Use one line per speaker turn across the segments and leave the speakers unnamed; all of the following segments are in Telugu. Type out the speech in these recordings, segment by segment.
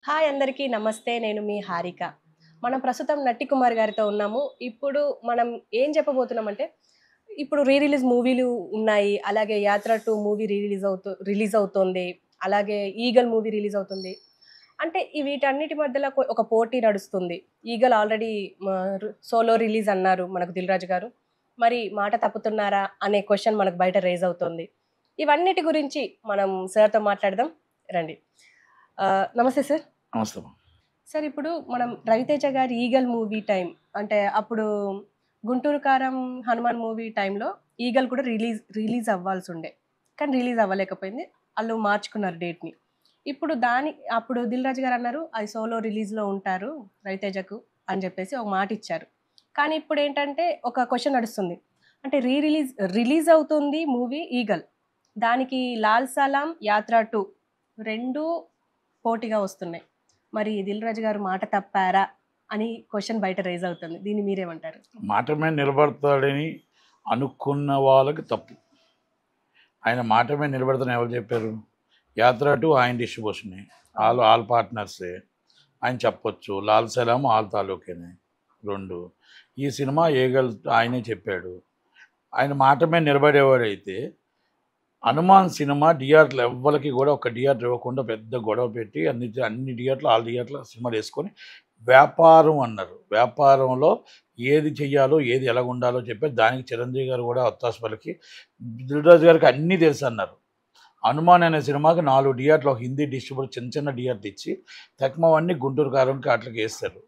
హాయ్ అందరికీ నమస్తే. నేను మీ హారిక. మనం ప్రస్తుతం నట్టి కుమార్ గారితో ఉన్నాము. ఇప్పుడు మనం ఏం చెప్పబోతున్నామంటే, ఇప్పుడు రిలీజ్ మూవీలు ఉన్నాయి. అలాగే 'యాత్ర 2' మూవీ రిలీజ్ అవుతోంది. అలాగే 'ఈగల్' మూవీ రిలీజ్ అవుతుంది. అంటే వీటన్నిటి మధ్యలో ఒక పోటీ నడుస్తుంది. 'ఈగల్' ఆల్రెడీ సోలో రిలీజ్ అన్నారు మనకు 'దిల్ రాజు' గారు. మరి మాట తప్పుతున్నారా అనే క్వెషన్ మనకు బయట రైజ్ అవుతోంది. ఇవన్నిటి గురించి మనం సార్‌తో మాట్లాడదాం రండి. నమస్తే సార్.
నమస్తే.
సార్ ఇప్పుడు మనం 'రవితేజ' గారి 'ఈగల్' మూవీ టైం అంటే అప్పుడు 'గుంటూరు కారం హనుమాన్' మూవీ టైంలో 'ఈగల్' కూడా రిలీజ్ అవ్వాల్సుండే. కానీ రిలీజ్ అవ్వలేకపోయింది. ఆళ్ళు మార్చుకున్నారు డేట్‌ని. ఇప్పుడు అప్పుడు 'దిల్ రాజు' గారు అన్నారు అది సోలో రిలీజ్‌లో ఉంటారు 'రవితేజ'కు అని చెప్పేసి ఒక మాట ఇచ్చారు. కానీ ఇప్పుడేంటంటే ఒక క్వెషన్ నడుస్తుంది. అంటే రిలీజ్ అవుతుంది మూవీ 'ఈగల్'. దానికి 'లాల్ సలాం', 'యాత్ర 2' 2 పోటీగా వస్తున్నాయి. మరి 'దిల్ రాజు' గారు మాట తప్పారా అని క్వెషన్ బయట రైజ్ అవుతుంది. దీన్ని మీరేమంటారు?
మాట మీద నిలబడతాడని అనుకున్న వాళ్ళకి తప్పు. ఆయన మాట మీద నిలబడతానని ఎవరు చెప్పారు? 'యాత్ర 2' ఆయన డిస్ట్రిబ్యూషనే. ఆల్ పార్ట్నర్సే. ఆయన చెప్పొచ్చు. 'లాల్ సలాం' ఆల్ తాలూకేనే 2. ఈ సినిమా 'ఈగల్' ఆయనే చెప్పాడు. ఆయన మాట మీద నిలబడేవాడైతే 'హనుమాన్' సినిమా థియేటర్లు ఎవ్వరికి కూడా ఒక థియేటర్ ఇవ్వకుండా పెద్ద గొడవ పెట్టి అన్ని థియేటర్లు ఆల్ థియేటర్లు సినిమాలు వేసుకొని వ్యాపారం అన్నారు. వ్యాపారంలో ఏది చెయ్యాలో ఏది ఎలాగ ఉండాలో చెప్పారు. దానికి చిరంజీవి గారు కూడా ఒత్తాసు పలికి 'దిల్ రాజు' గారికి అన్నీ తెలుసు అన్నారు. 'హనుమాన్' అనే సినిమాకి 4 థియేటర్లు ఒక హిందీ డిస్ట్రిబ్యూటర్ చిన్న థియేటర్లు ఇచ్చి తక్కువన్నీ గుంటూరు కారంకి అట్లకి వేస్తారు.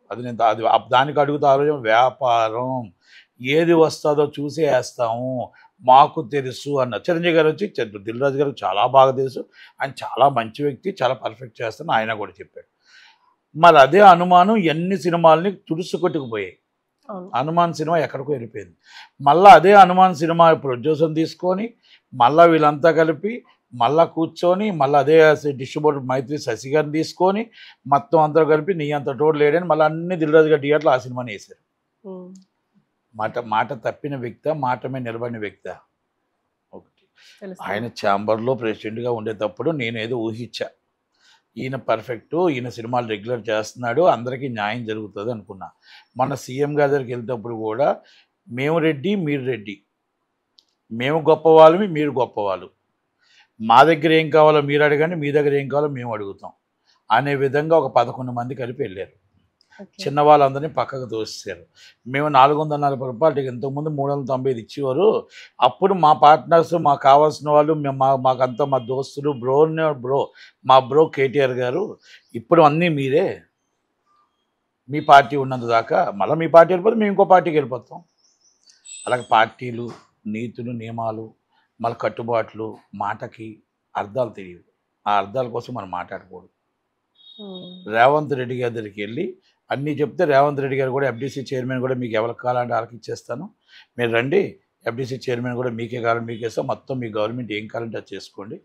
దానికి అడుగుతా ఆరోజు వ్యాపారం ఏది వస్తుందో చూసి వేస్తాము మాకు తెలుసు అన్నారు. చిరంజీవి గారు వచ్చి 'దిల్ రాజు' గారికి చాలా బాగా తెలుసు, ఆయన చాలా మంచి వ్యక్తి, చాలా పర్ఫెక్ట్ చేస్తాను ఆయన కూడా చెప్పాడు. మరి అదే 'హనుమాను' ఎన్ని సినిమాలని తుడుసు కొట్టుకుపోయాయి. 'హనుమాన్' సినిమా ఎక్కడికో వెళ్ళిపోయింది. మళ్ళీ అదే 'హనుమాన్' సినిమా ప్రొడ్యూసర్ని తీసుకొని మళ్ళీ వీళ్ళంతా కలిపి మళ్ళీ కూర్చొని మళ్ళీ అదే డిస్ట్రిబ్యూటర్ మైత్రి శశి గారిని తీసుకొని మొత్తం అంతా కలిపి నీ అంత టోటల్ లేడని మళ్ళీ అన్ని 'దిల్ రాజు' గారి థియేటర్లు ఆ సినిమాని వేశారు. మాట తప్పిన వ్యక్తి, మాట మీద నిలబడిన వ్యక్తి ఒకటి. ఆయన ఛాంబర్లో ప్రెసిడెంట్గా ఉండేటప్పుడు నేను ఏదో ఊహించా, ఈయన పర్ఫెక్టు, ఈయన సినిమాలు రెగ్యులర్ చేస్తున్నాడు, అందరికీ న్యాయం జరుగుతుంది అనుకున్నా. మన సీఎం గారి దగ్గరికి వెళ్తేప్పుడు కూడా మేము రెడ్డి, మీరు రెడ్డి, మేము గొప్పవాళ్ళమి, మీరు గొప్పవాళ్ళు, మా దగ్గర ఏం కావాలో మీరు అడగండి, మీ దగ్గర ఏం కావాలో మేము అడుగుతాం అనే విధంగా ఒక 11 మంది కలిపి వెళ్ళారు. చిన్న వాళ్ళందరినీ పక్కకు తోసేశారు. మేము 440 రూపాయలు ఇంతకుముందు 395 ఇచ్చేవారు. అప్పుడు మా పార్ట్నర్స్ మాకు కావాల్సిన వాళ్ళు మాకంతా మా దోస్తులు మా బ్రో కేటీఆర్ గారు ఇప్పుడు అన్నీ మీరే, మీ పార్టీ ఉన్నంత దాకా మళ్ళీ మీ పార్టీ వెళ్ళిపోతే మేము ఇంకో పార్టీకి వెళ్ళిపోతాం. అలాగే పార్టీలు, నీతులు, నియమాలు, మళ్ళీ కట్టుబాట్లు, మాటకి అర్థాలు తెలియదు. ఆ అర్థాల కోసం మనం మాట్లాడకూడదు. రేవంత్ రెడ్డి గారి దగ్గరికి వెళ్ళి అన్నీ చెప్తే రేవంత్ రెడ్డి గారు కూడా ఎఫ్డీసీ చైర్మన్ కూడా మీకు ఎవరికి కావాలంటే వాళ్ళకి ఇచ్చేస్తాను, మీరు రండి, ఎఫ్డీసీ చైర్మన్ కూడా మీకే కావాలని మీకే ఇస్తాం, మొత్తం మీ గవర్నమెంట్ ఏం కావాలంటే అది చేసుకోండి,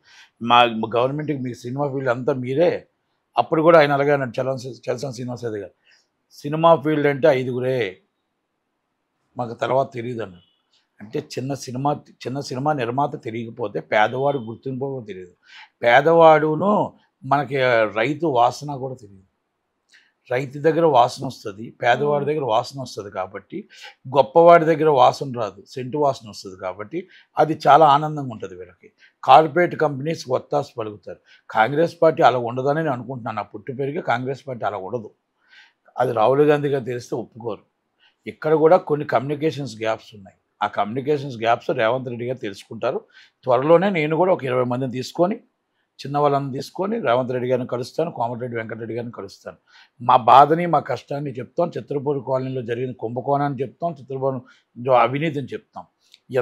మా గవర్నమెంట్కి మీ సినిమా ఫీల్డ్ అంతా మీరే. అప్పుడు కూడా ఆయన అలాగే అన్నాడు చలసాని శ్రీనివాస్ యాదవ్ గారు, సినిమా ఫీల్డ్ అంటే 5గురే, మాకు తర్వాత తెలియదు అన్నాడు. అంటే చిన్న సినిమా నిర్మాత తెలియకపోతే పేదవాడు గుర్తింపు తెలియదు, పేదవాడును మనకి రైతు వాసన కూడా తెలియదు. రైతు దగ్గర వాసన వస్తుంది, పేదవాడి దగ్గర వాసన వస్తుంది, కాబట్టి గొప్పవాడి దగ్గర వాసన రాదు, సెంటు వాసన వస్తుంది, కాబట్టి అది చాలా ఆనందంగా ఉంటుంది వీళ్ళకి. కార్పొరేట్ కంపెనీస్ ఒత్తాసు పలుకుతారు. కాంగ్రెస్ పార్టీ అలా ఉండదని నేను అనుకుంటున్నాను. నా పుట్టి పెరిగి కాంగ్రెస్ పార్టీ అలా ఉండదు. అది రాహుల్ గాంధీ గారు తెలిస్తే ఒప్పుకోరు. ఇక్కడ కూడా కొన్ని కమ్యూనికేషన్స్ గ్యాప్స్ ఉన్నాయి. ఆ కమ్యూనికేషన్స్ గ్యాప్స్ రేవంత్ రెడ్డి గారు తెలుసుకుంటారు. త్వరలోనే నేను కూడా ఒక 20 మందిని తీసుకొని, చిన్న వాళ్ళని తీసుకొని రేవంత్ రెడ్డి గారిని కలుస్తాను, కోమటిరెడ్డి వెంకటరెడ్డి గారిని కలుస్తాను. మా బాధని, మా కష్టాన్ని చెప్తాం, చిత్రపూర్ కాలనీలో జరిగిన కుంభకోణాన్ని చెప్తాం, చిత్రపూర్ అవినీతిని చెప్తాం,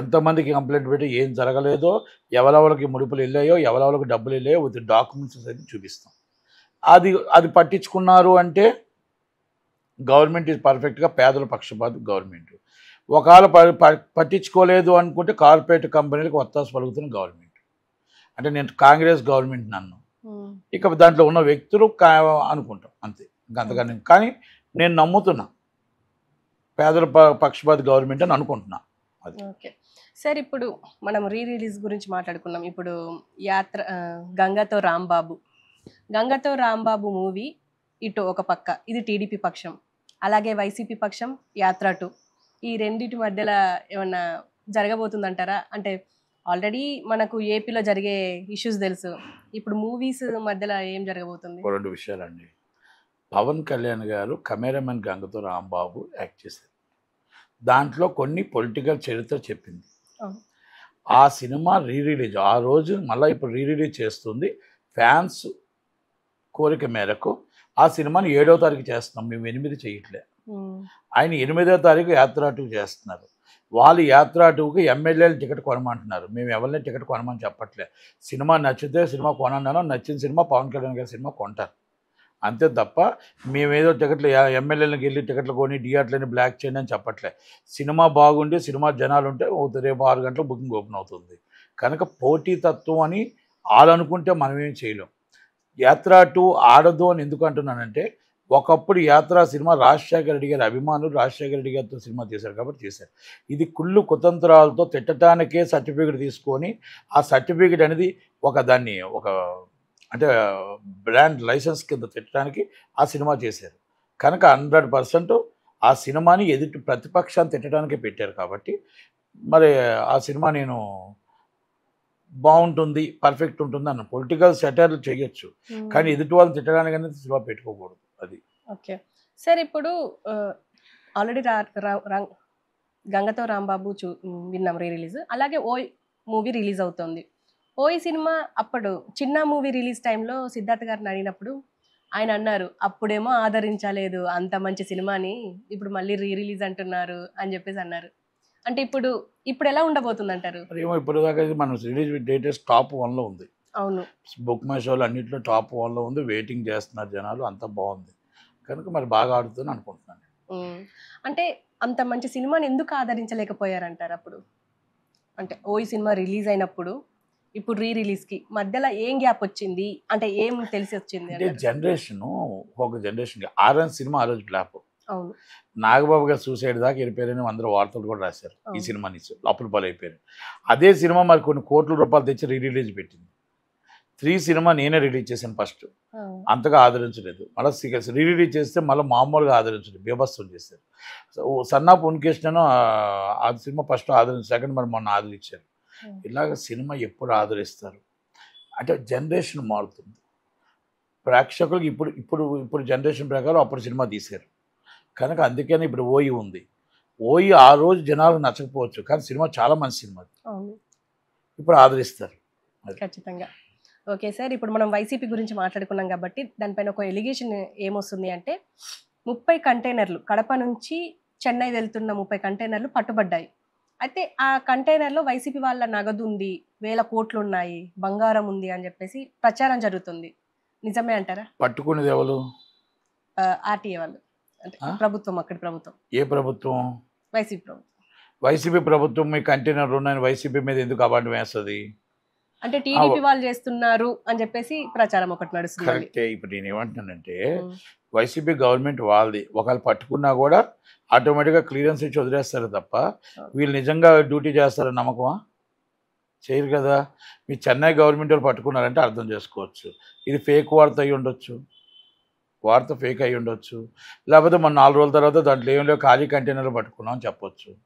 ఎంతమందికి కంప్లైంట్ పెట్టి ఏం జరగలేదో, ఎవరెవరికి ముడుపులు వెళ్ళాయో, ఎవరెవరికి డబ్బులు వెళ్ళాయో విత్ డాక్యుమెంట్స్ అయితే చూపిస్తాం. అది పట్టించుకున్నారు అంటే గవర్నమెంట్ ఈజ్ పర్ఫెక్ట్గా పేదల పక్షపాతి గవర్నమెంట్. ఒకవేళ పట్టించుకోలేదు అనుకుంటే కార్పొరేట్ కంపెనీలకు ఒత్తాసు పలుకుతున్న గవర్నమెంట్. అంటే నేను కాంగ్రెస్ గవర్నమెంట్ నన్ను ఇక దాంట్లో ఉన్న వ్యక్తులు అనుకుంటాం అంతే, అంతగానే. కానీ నేను నమ్ముతున్నా పేదల పక్షపాతి గవర్నమెంట్ అని అనుకుంటున్నా. అది
ఓకే సార్. ఇప్పుడు మనం రిలీజ్ గురించి మాట్లాడుకున్నాం. ఇప్పుడు గంగతో రాంబాబు మూవీ ఇటు ఒక పక్క ఇది టీడీపీ పక్షం, అలాగే వైసీపీ పక్షం యాత్ర 2. ఈ రెండిటి మధ్యలో ఏమన్నా జరగబోతుందంటారా? అంటే ఆల్రెడీ మనకు ఏపీలో జరిగే ఇష్యూస్ తెలుసు, ఇప్పుడు మూవీస్ మధ్యలో ఏం జరగబోతుంది?
2 విషయాలండి. పవన్ కళ్యాణ్ గారు కెమెరామెన్ గంగతో రాంబాబు యాక్ట్ చేశారు. దాంట్లో కొన్ని పొలిటికల్ చరిత్ర చెప్పింది.
అవును.
ఆ సినిమా రిలీజ్ ఆ రోజు మళ్ళీ ఇప్పుడు రిలీజ్ చేస్తుంది. ఫ్యాన్స్ కోరిక మేరకు ఆ సినిమాని 7వ తారీఖు చేస్తున్నాం, మేము 8 చేయట్లే. ఆయన 8వ తారీఖు యాత్ర 2 చేస్తున్నారు. వాళ్ళు యాత్ర 2కి ఎమ్మెల్యేలు టికెట్ కొనమంటున్నారు. మేము ఎవరిని టికెట్ కొనమని చెప్పట్లే. సినిమా నచ్చితే సినిమా కొనన్నాను, నచ్చిన సినిమా పవన్ కళ్యాణ్ గారి సినిమా కొంటారు అంతే తప్ప మేమేదో టికెట్లు ఎమ్మెల్యేలకు వెళ్ళి టికెట్లు కొని థియేటర్లని బ్లాక్ చేయండి అని చెప్పట్లే. సినిమా బాగుండి సినిమా జనాలు ఉంటే రేపు 6 గంటలకు బుకింగ్ ఓపెన్ అవుతుంది. కనుక పోటీతత్వం అని వాళ్ళు అనుకుంటే మనం ఏం చేయలేం. యాత్ర 2 ఆడదు అని ఎందుకు అంటున్నానంటే, ఒకప్పుడు యాత్ర సినిమా రాజశేఖర రెడ్డి గారి అభిమానులు రాజశేఖర రెడ్డి గారితో సినిమా చేశారు కాబట్టి చేశారు. ఇది కుళ్ళు కుతంత్రాలతో తిట్టడానికే సర్టిఫికేట్ తీసుకొని ఆ సర్టిఫికేట్ అనేది దాన్ని అంటే బ్రాండ్ లైసెన్స్ కింద తిట్టడానికి ఆ సినిమా చేశారు. కనుక 100% ఆ సినిమాని ఎదుటి ప్రతిపక్షాన్ని తిట్టడానికే పెట్టారు కాబట్టి మరి ఆ సినిమా నేను బాగుంటుంది పర్ఫెక్ట్ ఉంటుంది అన్న పొలిటికల్ సెటైర్లు చేయొచ్చు, కానీ ఎదుటి వాళ్ళని తిట్టడానికి అనేది సినిమా పెట్టుకోకూడదు. అది
ఓకే సార్. ఇప్పుడు ఆల్రెడీ గంగతో రాంబాబు విన్నాం రిలీజ్, అలాగే ఓయ్ మూవీ రిలీజ్ అవుతుంది. ఓయ్ సినిమా అప్పుడు చిన్న మూవీ రిలీజ్ టైంలో సిద్ధార్థ్ గారిని అడిగినప్పుడు ఆయన అన్నారు, అప్పుడేమో ఆదరించలేదు అంత మంచి సినిమాని, ఇప్పుడు మళ్ళీ రిలీజ్ అంటున్నారు అని చెప్పేసి అన్నారు. అంటే ఇప్పుడు ఎలా ఉండబోతుంది అంటారు?
ఏమో ఇప్పుడు దాకా మనం రిలీజ్ డేటెస్ టాప్ 1లో ఉంది.
అవును,
బుక్ మై షోలు అన్నింటిలో టాప్ 1లో ఉంది. వెయిటింగ్ చేస్తున్నారు జనాలు, అంత బాగుంది. కనుక మరి బాగా ఆడుతుందని అనుకుంటున్నాను.
అంటే అంత మంచి సినిమాని ఎందుకు ఆదరించలేకపోయారంటారు అప్పుడు? అంటే ఓయ్ సినిమా రిలీజ్ అయినప్పుడు ఇప్పుడు రిలీజ్కి మధ్యలో ఏం గ్యాప్ వచ్చింది, అంటే ఏం తెలిసి వచ్చింది?
అంటే ఒక జనరేషన్ ఆర్ఎన్ సినిమా ఆ రోజు ఫ్లాప్.
అవును,
నాగబాబు గారు సూసైడ్ దాకా వెళ్ళిపోయారని అందరూ వార్తలు కూడా రాశారు. ఈ సినిమా నుంచి అప్పులు పాలైపోయారు. అదే సినిమా మరి కొన్ని కోట్ల రూపాయలు తెచ్చి రిలీజ్ పెట్టింది. 3 సినిమా నేనే రిలీజ్ చేశాను ఫస్ట్, అంతగా ఆదరించలేదు. మళ్ళీ రిలీజ్ చేస్తే మళ్ళీ మామూలుగా ఆదరించలేదు, బీభత్సం చేశారు. సన్నాపు ఉన్కేషన్ ఆ సినిమా ఫస్ట్ ఆదరించారు, సెకండ్ మరి మొన్న ఆదరించారు. ఇలాగ సినిమా ఎప్పుడు ఆదరిస్తారు అంటే జనరేషన్ మారుతుంది. ప్రేక్షకులకు ఇప్పుడు జనరేషన్ ప్రకారం అప్పుడు సినిమా తీశారు కనుక అందుకని ఇప్పుడు ఓయి ఉంది. ఓయి ఆ రోజు జనాలకు నచ్చకపోవచ్చు, కానీ సినిమా చాలా మంచి సినిమా, ఇప్పుడు ఆదరిస్తారు
ఖచ్చితంగా. ఓకే సార్, ఇప్పుడు మనం వైసీపీ గురించి మాట్లాడుకున్నాం కాబట్టి దానిపైన ఒక ఎలిగేషన్ ఏమొస్తుంది అంటే 30 కంటైనర్లు కడప నుంచి చెన్నై వెళ్తున్న 30 కంటైనర్లు పట్టుబడ్డాయి. అయితే ఆ కంటైనర్లో వైసీపీ వాళ్ళ నగదు ఉంది, 1000 కోట్లు ఉన్నాయి, బంగారం ఉంది అని చెప్పేసి ప్రచారం జరుగుతుంది. నిజమే అంటారా?
పట్టుకునేది ఎవరు?
ఆర్టీఏ వాళ్ళు, అంటే ప్రభుత్వం, అక్కడి ప్రభుత్వం.
ఏ ప్రభుత్వం?
వైసీపీ ప్రభుత్వం.
వైసీపీ ప్రభుత్వం మీ కంటైనర్ ఉన్నాయని వైసీపీ మీద ఎందుకు అవార్డు వేస్తుంది?
అంటే టీడీపీ వాళ్ళు చేస్తున్నారు అని చెప్పేసి ప్రచారం ఒకటి నడుస్తుంది.
కరెక్టే. ఇప్పుడు నేను ఏమంటున్నానంటే వైసీపీ గవర్నమెంట్ వాళ్ళది, ఒకవేళ పట్టుకున్నా కూడా ఆటోమేటిక్గా క్లియరెన్స్ ఇచ్చి వదిలేస్తారు తప్ప వీళ్ళు నిజంగా డ్యూటీ చేస్తారని నమ్మకమా? చేయరు కదా. మీ చెన్నై గవర్నమెంట్ వాళ్ళు పట్టుకున్నారంటే అర్థం చేసుకోవచ్చు ఇది ఫేక్ వార్త అయి ఉండొచ్చు, వార్త ఫేక్ అయి ఉండొచ్చు, లేకపోతే మన 4 రోజుల తర్వాత దాంట్లో ఏం లేవు ఖాళీ కంటైనర్లు పట్టుకున్నాం అని చెప్పొచ్చు.